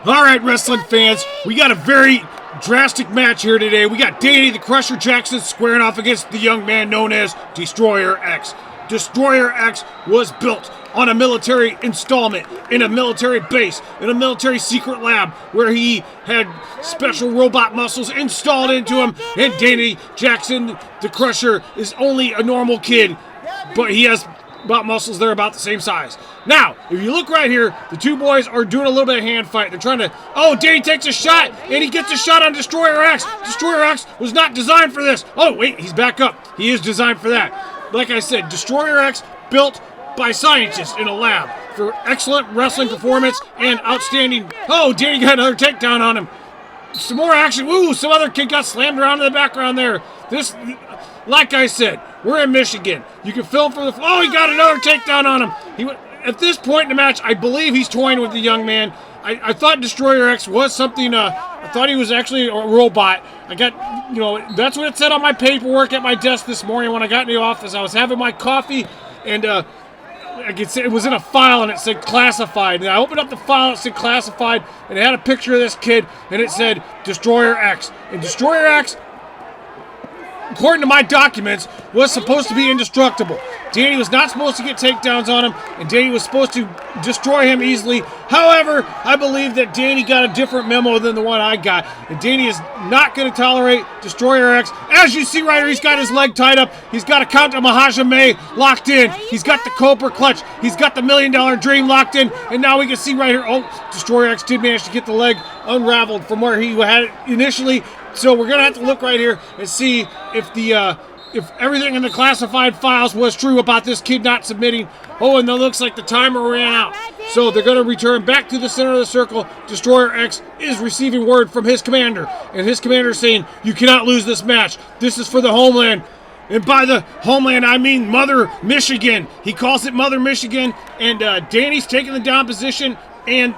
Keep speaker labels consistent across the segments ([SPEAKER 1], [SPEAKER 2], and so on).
[SPEAKER 1] All right, wrestling fans, we got a very drastic match here today. We got Danny the Crusher Jackson squaring off against the young man known as Destroyer X. Destroyer X was built on a military installment, in a military base, in a military secret lab, where he had special robot muscles installed into him, and Danny Jackson the Crusher is only a normal kid, but he has muscles that are about the same size. Now, if you look right here, the two boys are doing a little bit of hand fight. They're trying to... Oh, Danny takes a shot, and he gets a shot on Destroyer X. Destroyer X was not designed for this. Oh, wait, he's back up. He is designed for that. Like I said, Destroyer X built by scientists in a lab for excellent wrestling performance and outstanding... Oh, Danny got another takedown on him. Some more action. Woo, some other kid got slammed around in the background there. This... Like I said, we're in Michigan. You can film from the... Oh, he got another takedown on him. At this point in the match, I believe he's toying with the young man. I thought Destroyer X was something... I thought he was actually a robot. I got... that's what it said on my paperwork at my desk this morning when I got in the office. I was having my coffee, and I could say it was in a file, and it said classified. And I opened up the file, it said classified, and it had a picture of this kid, and it said Destroyer X. And Destroyer X, according to my documents, was supposed to be indestructible. Danny was not supposed to get takedowns on him, and Danny was supposed to destroy him easily. However, I believe that Danny got a different memo than the one I got, and Danny is not going to tolerate Destroyer X. As you see right here, he's got his leg tied up. He's got a count to Mahajime locked in. He's got the Cobra Clutch. He's got the $1 Million Dream locked in, and now we can see right here, oh, Destroyer X did manage to get the leg unraveled from where he had it initially. So we're going to have to look right here and see if everything in the classified files was true about this kid not submitting. Oh, and it looks like the timer ran out. So they're going to return back to the center of the circle. Destroyer X is receiving word from his commander. And his commander is saying, you cannot lose this match. This is for the homeland. And by the homeland, I mean Mother Michigan. He calls it Mother Michigan. And Danny's taking the down position. And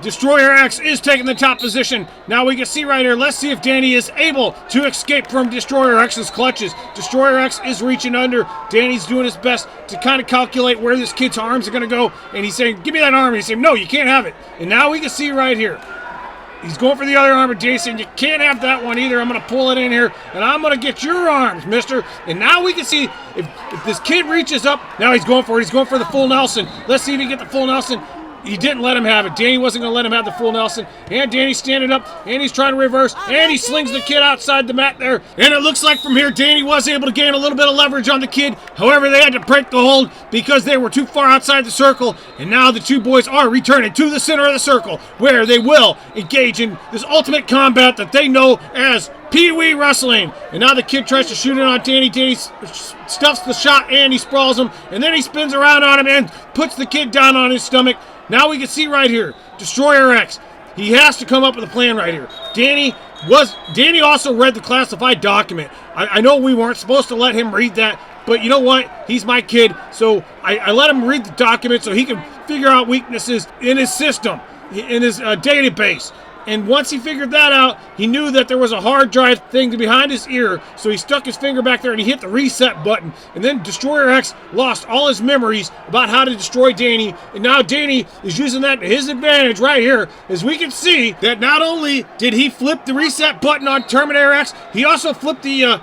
[SPEAKER 1] Destroyer X is taking the top position. Now we can see right here. Let's see if Danny is able to escape from Destroyer X's clutches. Destroyer X is reaching under. Danny's doing his best to kind of calculate where this kid's arms are going to go. And he's saying, give me that arm. And he's saying, no, you can't have it. And now we can see right here. He's going for the other arm, and Danny's saying, you can't have that one either. I'm going to pull it in here, and I'm going to get your arms, mister. And now we can see if this kid reaches up. Now he's going for it. He's going for the full Nelson. Let's see if he can get the full Nelson. He didn't let him have it. Danny wasn't going to let him have the full Nelson. And Danny's standing up, and he's trying to reverse, and he slings the kid outside the mat there. And it looks like from here, Danny was able to gain a little bit of leverage on the kid. However, they had to break the hold because they were too far outside the circle. And now the two boys are returning to the center of the circle, where they will engage in this ultimate combat that they know as Pee Wee Wrestling. And now the kid tries to shoot it on Danny. Danny stuffs the shot, and he sprawls him. And then he spins around on him and puts the kid down on his stomach. Now we can see right here, Destroyer X, he has to come up with a plan right here. Danny also read the classified document. I know we weren't supposed to let him read that, but you know what? He's my kid, so I let him read the document so he can figure out weaknesses in his system, in his database. And once he figured that out, he knew that there was a hard drive thing behind his ear, so he stuck his finger back there and he hit the reset button. And then Destroyer X lost all his memories about how to destroy Danny, and now Danny is using that to his advantage right here, as we can see that not only did he flip the reset button on Terminator X, he also flipped the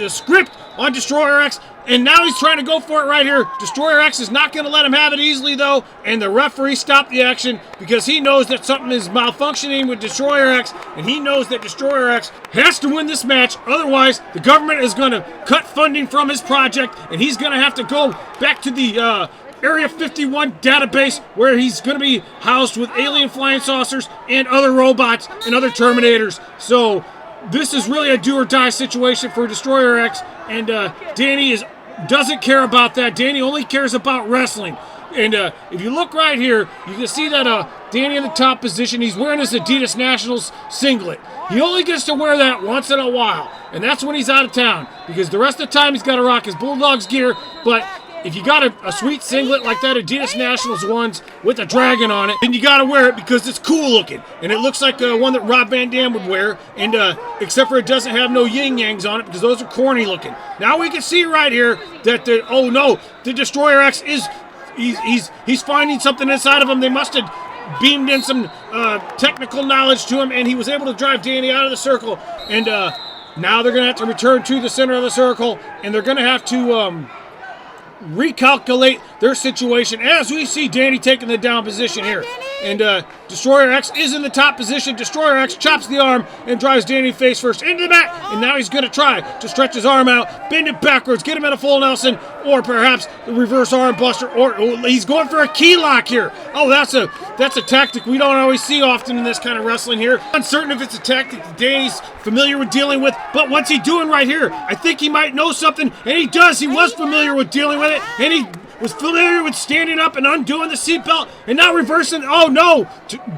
[SPEAKER 1] script on Destroyer X, and now he's trying to go for it right here. Destroyer X is not going to let him have it easily, though, and the referee stopped the action because he knows that something is malfunctioning with Destroyer X, and he knows that Destroyer X has to win this match. Otherwise, the government is going to cut funding from his project, and he's going to have to go back to the Area 51 database, where he's going to be housed with alien flying saucers and other robots and other Terminators. So this is really a do-or-die situation for Destroyer X, and Danny doesn't care about that. Danny only cares about wrestling. And if you look right here, you can see that Danny in the top position, he's wearing his Adidas Nationals singlet. He only gets to wear that once in a while, and that's when he's out of town, because the rest of the time he's got to rock his Bulldogs gear. But if you got a sweet singlet like that Adidas Nationals ones with a dragon on it, then you got to wear it because it's cool looking. And it looks like one that Rob Van Dam would wear, and except for it doesn't have no yin-yangs on it because those are corny looking. Now we can see right here that the Destroyer X is, he's finding something inside of him. They must have beamed in some technical knowledge to him, and he was able to drive Danny out of the circle. And now they're going to have to return to the center of the circle, and they're going to have to recalculate their situation as we see Danny taking the down position here. And Destroyer X is in the top position. Destroyer X chops the arm and drives Danny face first into the mat. And now he's going to try to stretch his arm out, bend it backwards, get him in a full Nelson, or perhaps the reverse arm buster, or he's going for a key lock here. Oh, that's a tactic we don't always see often in this kind of wrestling here. Uncertain if it's a tactic that Danny's familiar with dealing with, but what's he doing right here? I think he might know something, and he does. He was familiar with dealing with it, and he was familiar with standing up and undoing the seatbelt and now reversing. Oh no!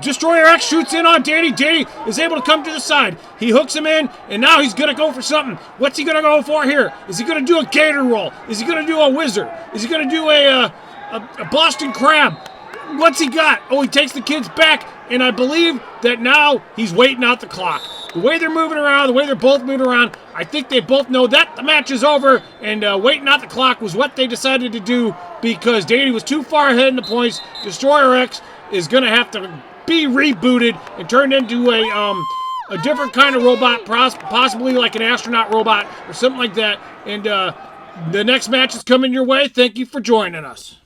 [SPEAKER 1] Destroyer X shoots in on Danny. Danny is able to come to the side. He hooks him in, and now he's going to go for something. What's he going to go for here? Is he going to do a gator roll? Is he going to do a wizard? Is he going to do a Boston Crab? What's he got? Oh, he takes the kids back, and I believe that now he's waiting out the clock. The way they're moving around, the way they're both moving around, I think they both know that the match is over, and waiting out the clock was what they decided to do because Danny was too far ahead in the points. Destroyer X is going to have to be rebooted and turned into a different kind of robot, possibly like an astronaut robot or something like that. And the next match is coming your way. Thank you for joining us.